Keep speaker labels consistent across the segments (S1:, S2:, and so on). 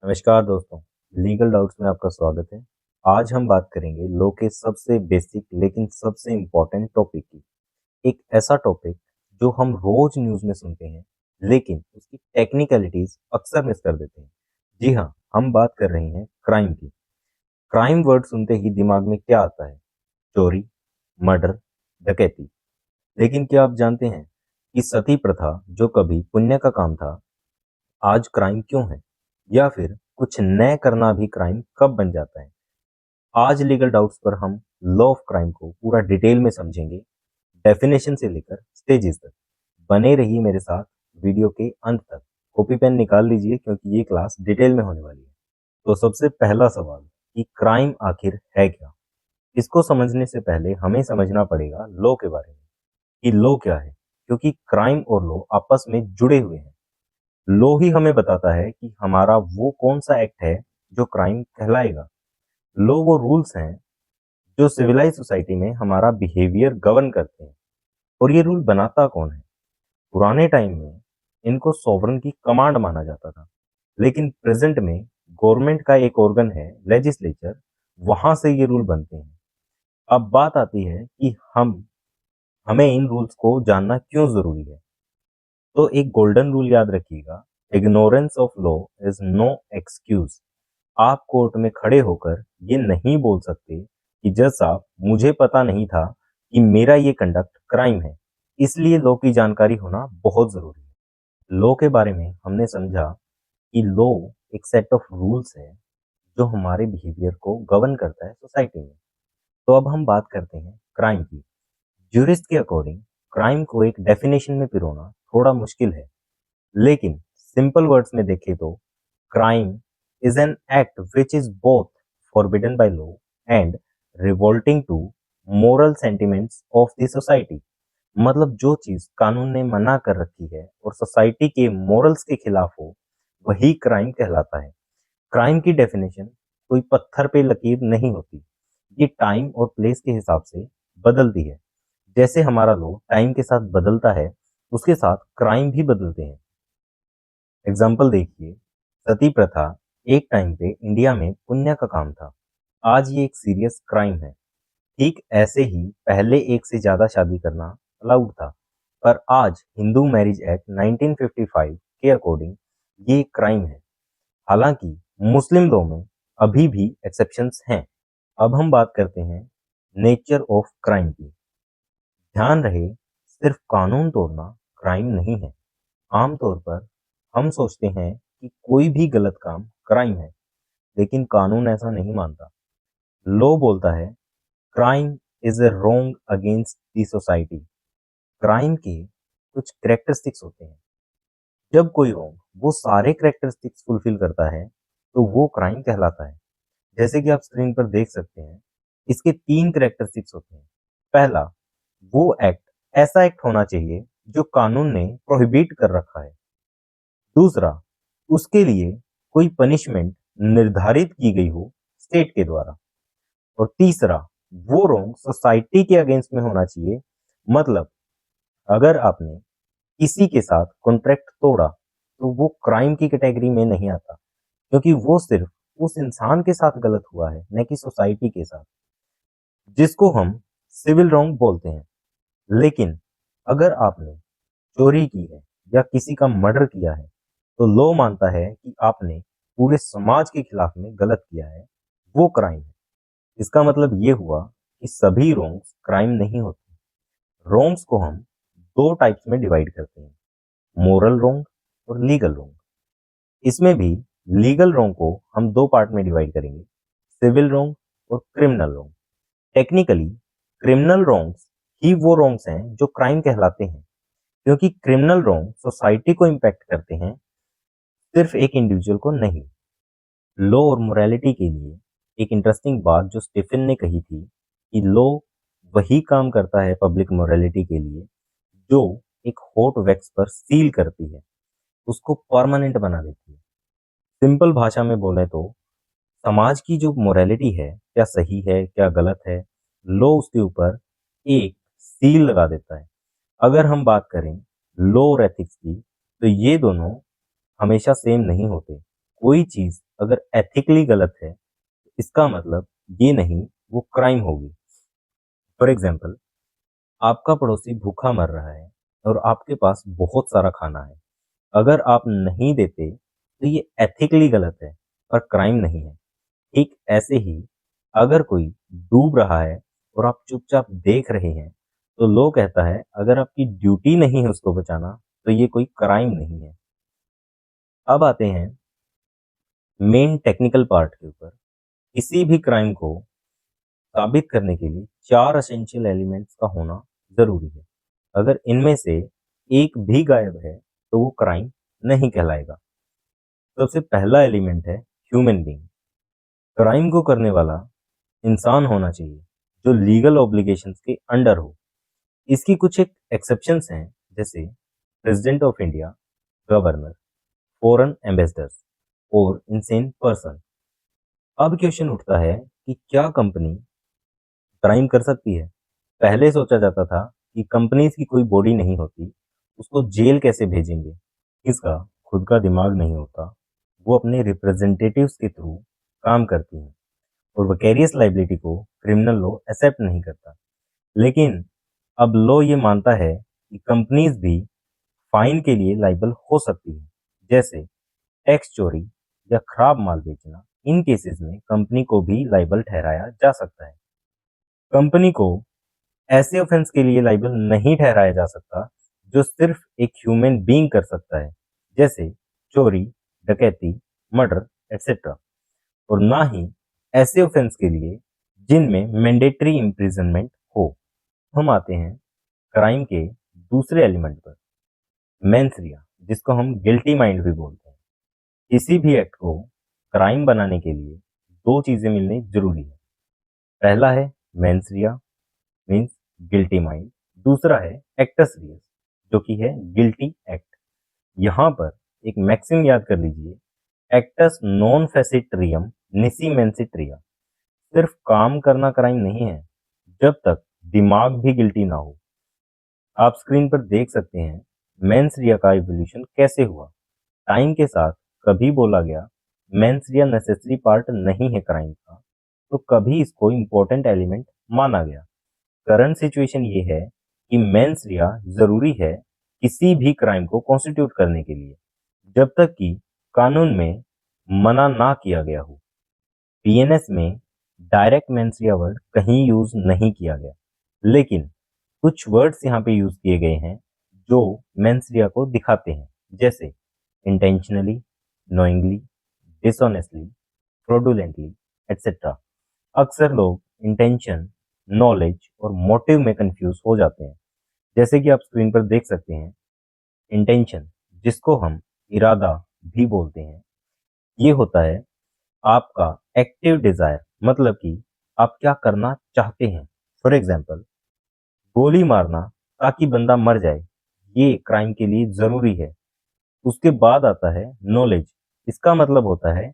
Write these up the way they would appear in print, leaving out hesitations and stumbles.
S1: नमस्कार दोस्तों, legal doubts में आपका स्वागत है। आज हम बात करेंगे लॉ के सबसे बेसिक लेकिन सबसे इम्पोर्टेंट टॉपिक की। एक ऐसा टॉपिक जो हम रोज न्यूज़ में सुनते हैं, लेकिन उसकी टेक्निकलिटीज अक्सर मिस कर देते हैं। जी हाँ, हम बात कर रहे हैं क्राइम की। क्राइम वर्ड सुनते ही दिमाग में क्या आता है? चोरी, मर्डर, डकैती। लेकिन क्या आप जानते हैं कि सती प्रथा जो कभी पुण्य का काम था, आज क्राइम क्यों है? या फिर कुछ नए करना भी क्राइम कब बन जाता है? आज लीगल डाउट्स पर हम लॉ ऑफ क्राइम को पूरा डिटेल में समझेंगे, डेफिनेशन से लेकर स्टेजेस तक। बने रहिए मेरे साथ वीडियो के अंत तक। कॉपी पेन निकाल लीजिए क्योंकि ये क्लास डिटेल में होने वाली है। तो सबसे पहला सवाल कि क्राइम आखिर है क्या? इसको समझने से पहले हमें समझना पड़ेगा लॉ के बारे में कि लॉ क्या है, क्योंकि क्राइम और लॉ आपस में जुड़े हुए हैं। लॉ ही हमें बताता है कि हमारा वो कौन सा एक्ट है जो क्राइम कहलाएगा। लॉ वो रूल्स हैं जो सिविलाइज सोसाइटी में हमारा बिहेवियर गवर्न करते हैं। और ये रूल बनाता कौन है? पुराने टाइम में इनको सॉवरन की कमांड माना जाता था, लेकिन प्रेजेंट में गवर्नमेंट का एक ऑर्गन है लेजिस्लेचर, वहां से ये रूल बनते हैं। अब बात आती है कि हमें इन रूल्स को जानना क्यों जरूरी है। तो एक गोल्डन रूल याद रखिएगा, ignorance of law is no excuse. आप कोर्ट में खड़े होकर ये नहीं बोल सकते कि जज साहब, मुझे पता नहीं था कि मेरा ये कंडक्ट क्राइम है। इसलिए लॉ की जानकारी होना बहुत जरूरी है। लॉ के बारे में हमने समझा कि लॉ एक सेट ऑफ रूल्स है जो हमारे बिहेवियर को गवर्न करता है सोसाइटी में। तो अब हम बात करते हैं क्राइम की। ज्यूरिस्ट के अकॉर्डिंग क्राइम को एक डेफिनेशन में पिरोना थोड़ा मुश्किल है, लेकिन सिंपल वर्ड्स में देखें तो crime is an act which is both forbidden by law and revolting to moral sentiments of the society। मतलब जो चीज कानून ने मना कर रखी है और सोसाइटी के मोरल्स के खिलाफ हो, वही क्राइम कहलाता है। क्राइम की डेफिनेशन कोई पत्थर पे लकीर नहीं होती, ये टाइम और प्लेस के हिसाब से बदलती है। जैसे हमारा लॉ टाइम के साथ बदलता है, उसके साथ क्राइम भी बदलते हैं। एग्जाम्पल देखिए, सती प्रथा एक टाइम पे इंडिया में पुण्य का काम था, आज ये एक सीरियस क्राइम है। ठीक ऐसे ही पहले एक से ज्यादा शादी करना अलाउड था, पर आज हिंदू मैरिज एक्ट 1955 के अकॉर्डिंग ये क्राइम है। हालांकि मुस्लिम लॉ में अभी भी एक्सेप्शंस हैं। अब हम बात करते हैं नेचर ऑफ क्राइम की। ध्यान रहे, सिर्फ कानून तोड़ना क्राइम नहीं है। आमतौर पर हम सोचते हैं कि कोई भी गलत काम क्राइम है, लेकिन कानून ऐसा नहीं मानता। लॉ बोलता है crime is a wrong against the society. Crime के कुछ करेक्टरिस्टिक्स होते हैं। जब कोई रोंग वो सारे करेक्टरिस्टिक्स फुलफिल करता है, तो वो क्राइम कहलाता है। जैसे कि आप स्क्रीन पर देख सकते हैं, इसके तीन करेक्टरिस्टिक्स होते हैं। पहला, वो एक्ट ऐसा एक्ट होना चाहिए जो कानून ने प्रोहिबिट कर रखा है। दूसरा, उसके लिए कोई पनिशमेंट निर्धारित की गई हो स्टेट के द्वारा। और तीसरा, वो रोंग सोसाइटी के अगेंस्ट में होना चाहिए। मतलब अगर आपने किसी के साथ कॉन्ट्रैक्ट तोड़ा, तो वो क्राइम की कैटेगरी में नहीं आता, क्योंकि वो सिर्फ उस इंसान के साथ गलत हुआ है, न कि सोसाइटी के साथ, जिसको हम सिविल रोंग बोलते हैं। लेकिन अगर आपने चोरी की है या किसी का मर्डर किया है, तो लॉ मानता है कि आपने पूरे समाज के खिलाफ में गलत किया है, वो क्राइम है। इसका मतलब ये हुआ कि सभी रोंग्स क्राइम नहीं होते। रोंग्स को हम दो टाइप्स में डिवाइड करते हैं, मोरल रोंग और लीगल रोंग। इसमें भी लीगल रोंग को हम दो पार्ट में डिवाइड करेंगे, सिविल रोंग और क्रिमिनल रोंग। टेक्निकली क्रिमिनल रोंग्स ही वो रोंग्स हैं जो क्राइम कहलाते हैं, क्योंकि क्रिमिनल रोंग सोसाइटी को इम्पैक्ट करते हैं, सिर्फ एक इंडिविजुअल को नहीं। लॉ और मोरालिटी के लिए एक इंटरेस्टिंग बात जो स्टीफन ने कही थी कि लॉ वही काम करता है पब्लिक मोरालिटी के लिए जो एक हॉट वैक्स पर सील करती है, उसको परमानेंट बना देती है। सिंपल भाषा में बोले तो समाज की जो मोरालिटी है, क्या सही है क्या गलत है, लॉ उसके ऊपर एक सील लगा देता है। अगर हम बात करें लॉ और एथिक्स की, तो ये दोनों हमेशा सेम नहीं होते। कोई चीज अगर एथिकली गलत है, इसका मतलब ये नहीं वो क्राइम होगी। फॉर एग्जाम्पल, आपका पड़ोसी भूखा मर रहा है और आपके पास बहुत सारा खाना है। अगर आप नहीं देते तो ये एथिकली गलत है, पर क्राइम नहीं है। ठीक ऐसे ही अगर कोई डूब रहा है और आप चुपचाप देख रहे हैं, तो लो कहता है अगर आपकी ड्यूटी नहीं है उसको बचाना, तो ये कोई क्राइम नहीं है। अब आते हैं मेन टेक्निकल पार्ट के ऊपर। किसी भी क्राइम को साबित करने के लिए 4 एसेंशियल एलिमेंट्स का होना ज़रूरी है। अगर इनमें से एक भी गायब है, तो वो क्राइम नहीं कहलाएगा। सबसे पहला एलिमेंट है ह्यूमन बीइंग। क्राइम को करने वाला इंसान होना चाहिए जो लीगल ऑब्लिगेशंस के अंडर हो। इसकी कुछ एक एक्सेप्शंस हैं, जैसे president of India, governor, foreign ambassadors और इनसेन पर्सन। अब क्वेश्चन उठता है कि क्या कंपनी क्राइम कर सकती है? पहले सोचा जाता था कि कंपनीज की कोई बॉडी नहीं होती, उसको जेल कैसे भेजेंगे? इसका खुद का दिमाग नहीं होता, वो अपने रिप्रेजेंटेटिव्स के थ्रू काम करती हैं और विकेरियस लाइबिलिटी को क्रिमिनल लॉ एक्सेप्ट नहीं करता। लेकिन अब लॉ ये मानता है कि कंपनीज भी फाइन के लिए लाइबल हो सकती है, जैसे टैक्स चोरी या खराब माल बेचना। इन केसेस में कंपनी को भी लाइबल ठहराया जा सकता है। कंपनी को ऐसे ऑफेंस के लिए लाइबल नहीं ठहराया जा सकता जो सिर्फ एक ह्यूमन बीइंग कर सकता है, जैसे चोरी, डकैती, मर्डर एक्सेट्रा। और ना ही ऐसे ऑफेंस के लिए जिनमें मैंडेटरी इम्प्रिजनमेंट हो। हम आते हैं क्राइम के दूसरे एलिमेंट पर, मेंसरिया, जिसको हम गिल्टी माइंड भी बोलते हैं। किसी भी एक्ट को क्राइम बनाने के लिए दो चीजें मिलनी जरूरी है। पहला है मेंसरिया, मीन्स गिल्टी माइंड। दूसरा है एक्टस रियस, जो कि है गिल्टी एक्ट। यहाँ पर एक मैक्सिम याद कर लीजिए, एक्टस नॉन फेसिट्रियम निसी मेंसिट्रिया। सिर्फ काम करना क्राइम नहीं है, जब तक दिमाग भी गिल्टी ना हो। आप स्क्रीन पर देख सकते हैं मेंसरिया का इवोल्यूशन कैसे हुआ। टाइम के साथ कभी बोला गया मेंसरिया नेसेसरी पार्ट नहीं है क्राइम का, तो कभी इसको इम्पोर्टेंट एलिमेंट माना गया। करंट सिचुएशन ये है कि मेंस रिया जरूरी है किसी भी क्राइम को कॉन्स्टिट्यूट करने के लिए, जब तक कि कानून में मना ना किया गया हो। पीएनएस में डायरेक्ट मेंस रिया वर्ड कहीं यूज नहीं किया गया, लेकिन कुछ वर्ड्स यहाँ पे यूज किए गए हैं जो मेंस रिया को दिखाते हैं, जैसे intentionally, knowingly, dishonestly, fraudulently etcetera. अक्सर लोग इंटेंशन, नॉलेज और मोटिव में कंफ्यूज हो जाते हैं। जैसे कि आप स्क्रीन पर देख सकते हैं, इंटेंशन, जिसको हम इरादा भी बोलते हैं, ये होता है आपका एक्टिव डिजायर, मतलब कि आप क्या करना चाहते हैं। फॉर एग्जाम्पल, गोली मारना ताकि बंदा मर जाए, ये क्राइम के लिए जरूरी है। उसके बाद आता है नॉलेज। इसका मतलब होता है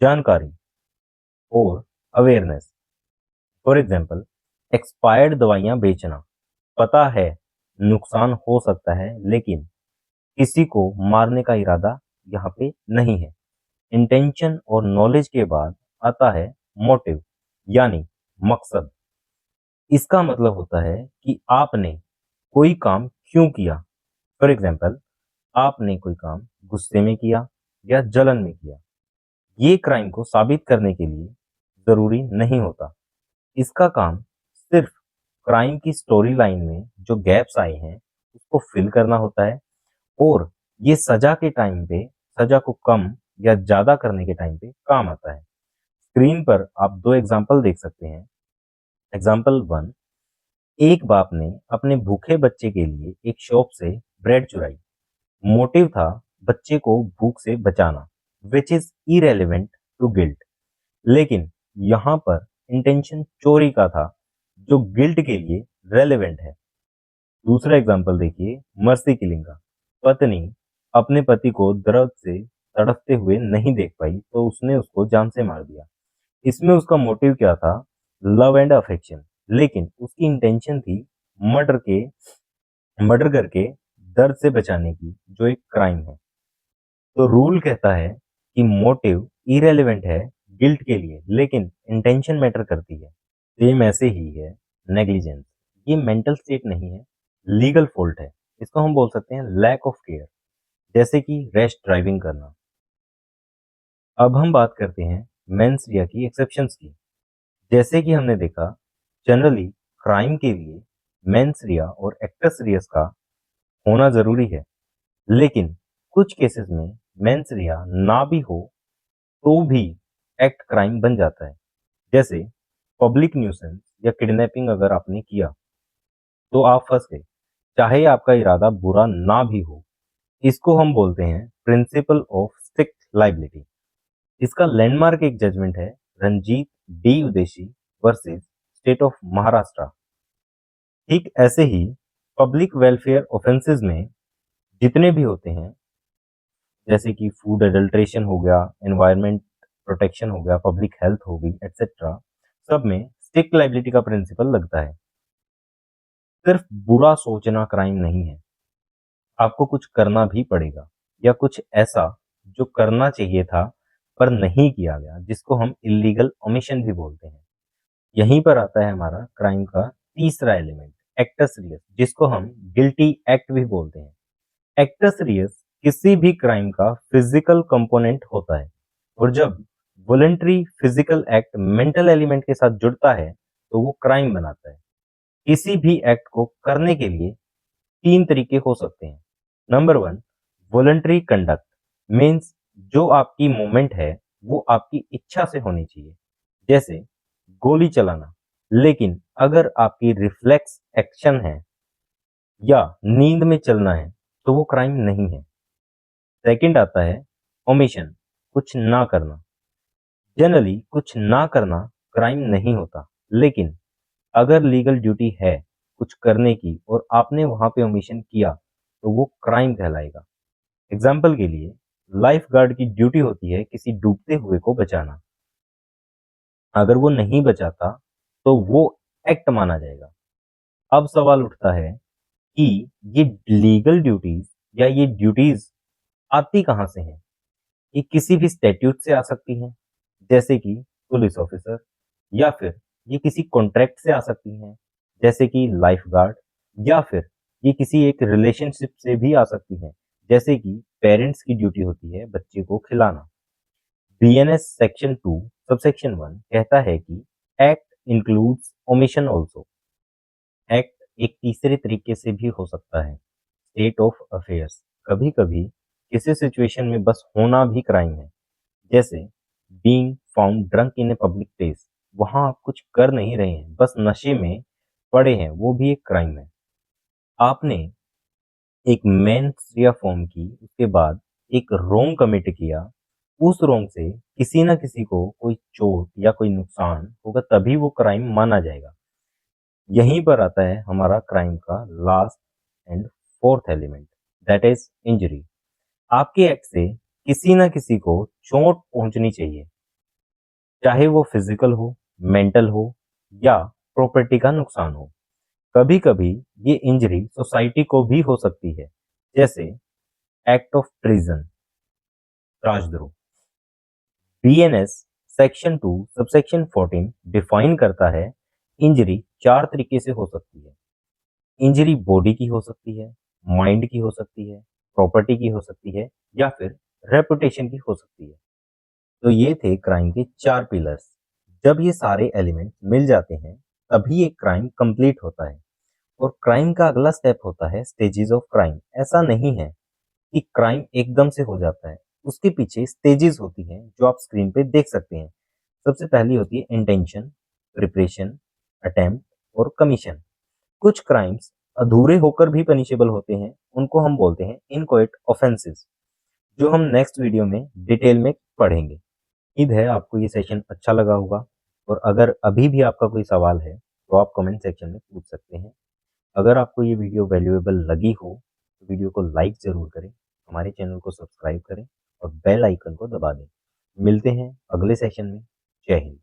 S1: जानकारी और अवेयरनेस। फॉर एग्जाम्पल, एक्सपायर्ड दवाइयां बेचना, पता है नुकसान हो सकता है, लेकिन किसी को मारने का इरादा यहाँ पे नहीं है। इंटेंशन और नॉलेज के बाद आता है मोटिव, यानी मकसद। इसका मतलब होता है कि आपने कोई काम क्यों किया। फॉर एग्जाम्पल, आपने कोई काम गुस्से में किया या जलन में किया। ये क्राइम को साबित करने के लिए जरूरी नहीं होता। इसका काम सिर्फ क्राइम की स्टोरी लाइन में जो गैप्स आए हैं उसको फिल करना होता है, और ये सजा के टाइम पे, सजा को कम या ज्यादा करने के टाइम पे काम आता है। स्क्रीन पर आप दो एग्जाम्पल देख सकते हैं। एग्जाम्पल वन, एक बाप ने अपने भूखे बच्चे के लिए एक शॉप से ब्रेड चुराई। मोटिव था बच्चे को भूख से बचाना, which is irrelevant to guilt. लेकिन यहाँ पर इंटेंशन चोरी का था, जो गिल्ट के लिए रेलेवेंट है। दूसरा एग्जाम्पल देखिए, मर्सी किलिंग का। पत्नी अपने पति को दर्द से तड़पते हुए नहीं देख पाई, तो उसने उसको जान से मार दिया। इसमें उसका मोटिव क्या था? Love and affection. लेकिन उसकी इंटेंशन थी मर्डर के मर्डर करके दर्द से बचाने की, जो एक क्राइम है। तो रूल कहता है कि मोटिव इरेलीवेंट है गिल्ट के लिए, लेकिन इंटेंशन मैटर करती है। सेम ऐसे ही है नेग्लिजेंस। ये मेंटल स्टेट नहीं है, लीगल फॉल्ट है। इसको हम बोल सकते हैं लैक ऑफ केयर, जैसे कि रैश ड्राइविंग करना। अब हम बात करते हैं मेंस रिया की एक्सेप्शंस की। जैसे कि हमने देखा, जनरली क्राइम के लिए मेंस रिया और एक्टस रियस का होना जरूरी है, लेकिन कुछ केसेस में मेंस रिया ना भी हो तो भी एक्ट क्राइम बन जाता है। जैसे पब्लिक न्यूसेंस या किडनैपिंग अगर आपने किया तो आप फंस गए, चाहे आपका इरादा बुरा ना भी हो। इसको हम बोलते हैं प्रिंसिपल ऑफ स्ट्रिक्ट लाइबिलिटी। इसका लैंडमार्क एक जजमेंट है, Ranjit D Udeshi versus state of Maharashtra. ठीक ऐसे ही पब्लिक वेलफेयर ऑफेंसेस में जितने भी होते हैं, जैसे कि फूड एडल्ट्रेशन हो गया, एनवायरमेंट प्रोटेक्शन हो गया, पब्लिक हेल्थ हो गई, एटसेट्रा, सब में स्ट्रिक्ट लाइबिलिटी का प्रिंसिपल लगता है। सिर्फ बुरा सोचना क्राइम नहीं है, आपको कुछ करना भी पड़ेगा, या कुछ ऐसा जो करना चाहिए था पर नहीं किया गया, जिसको हम इलीगल ओमिशन भी बोलते हैं। यहीं पर आता है हमारा क्राइम का तीसरा एलिमेंट, एक्टस रियस, जिसको हम गिल्टी एक्ट भी बोलते हैं। एक्टस रियस किसी भी क्राइम का फिजिकल कंपोनेंट होता है, और जब voluntary physical act mental element के साथ जुड़ता है तो वो क्राइम बनाता है। किसी भी एक्ट को करने के लिए तीन तरीके हो सकते हैं। Number one, voluntary conduct means जो आपकी मूवमेंट है वो आपकी इच्छा से होनी चाहिए, जैसे गोली चलाना। लेकिन अगर आपकी रिफ्लेक्स एक्शन है या नींद में चलना है तो वो क्राइम नहीं है। सेकंड आता है ओमिशन, कुछ ना करना। जनरली कुछ ना करना क्राइम नहीं होता, लेकिन अगर लीगल ड्यूटी है कुछ करने की और आपने वहां पे ओमिशन किया तो वो क्राइम कहलाएगा। एग्जाम्पल के लिए, लाइफ गार्ड की ड्यूटी होती है किसी डूबते हुए को बचाना। अगर वो नहीं बचाता तो वो एक्ट माना जाएगा। अब सवाल उठता है कि ये लीगल ड्यूटीज या ये ड्यूटीज आती कहां से हैं? ये किसी भी स्टैट्यूट से आ सकती हैं, जैसे कि पुलिस ऑफिसर, या फिर ये किसी कॉन्ट्रैक्ट से आ सकती हैं, जैसे कि लाइफ गार्ड, या फिर ये किसी एक रिलेशनशिप से भी आ सकती हैं, जैसे कि पेरेंट्स की ड्यूटी होती है बच्चे को खिलाना। बीएनएस सेक्शन 2 सबसेक्शन 1 कहता है कि act includes omission also. Act एक तीसरे तरीके से भी हो सकता है, स्टेट ऑफ अफेयर्स। कभी कभी किसी सिचुएशन में बस होना भी क्राइम है, जैसे being found drunk in a public place. वहां आप कुछ कर नहीं रहे हैं, बस नशे में पड़े हैं, वो भी एक क्राइम है। आपने एक मेंस या फॉर्म की, उसके बाद एक रोंग कमिट किया, उस रोंग से किसी ना किसी को कोई चोट या कोई नुकसान होगा, तभी वो क्राइम माना जाएगा। यहीं पर आता है हमारा क्राइम का last and fourth element, that is injury. आपके एक्ट से किसी ना किसी को चोट पहुंचनी चाहिए, चाहे वो फिजिकल हो, मेंटल हो, या प्रॉपर्टी का नुकसान हो। कभी कभी ये इंजरी सोसाइटी को भी हो सकती है, जैसे एक्ट ऑफ ट्रीजन, राजद्रोह। बीएनएस सेक्शन 2 सबसेक्शन 14 डिफाइन करता है इंजरी चार तरीके से हो सकती है। इंजरी बॉडी की हो सकती है, माइंड की हो सकती है, प्रॉपर्टी की हो सकती है, या फिर रेपुटेशन की हो सकती है। तो ये थे क्राइम के चार पिलर्स। जब ये सारे एलिमेंट मिल जाते हैं तभी एक क्राइम कंप्लीट होता है। और क्राइम का अगला स्टेप होता है स्टेजेस ऑफ क्राइम। ऐसा नहीं है कि क्राइम एकदम से हो जाता है, उसके पीछे स्टेजेस होती हैं जो आप स्क्रीन पे देख सकते हैं। सबसे पहली होती है इंटेंशन, प्रिपरेशन, अटेम्प्ट और कमीशन। कुछ क्राइम्स अधूरे होकर भी पनिशेबल होते हैं, उनको हम बोलते हैं इनकोएट ऑफेंसेस, जो हम नेक्स्ट वीडियो में डिटेल में पढ़ेंगे। उम्मीद है आपको ये सेशन अच्छा लगा होगा, और अगर अभी भी आपका कोई सवाल है तो आप कमेंट सेक्शन में पूछ सकते हैं। अगर आपको ये वीडियो वैल्यूएबल लगी हो तो वीडियो को लाइक ज़रूर करें, हमारे चैनल को सब्सक्राइब करें और बेल आइकन को दबा दें। मिलते हैं अगले सेशन में। जय हिंद।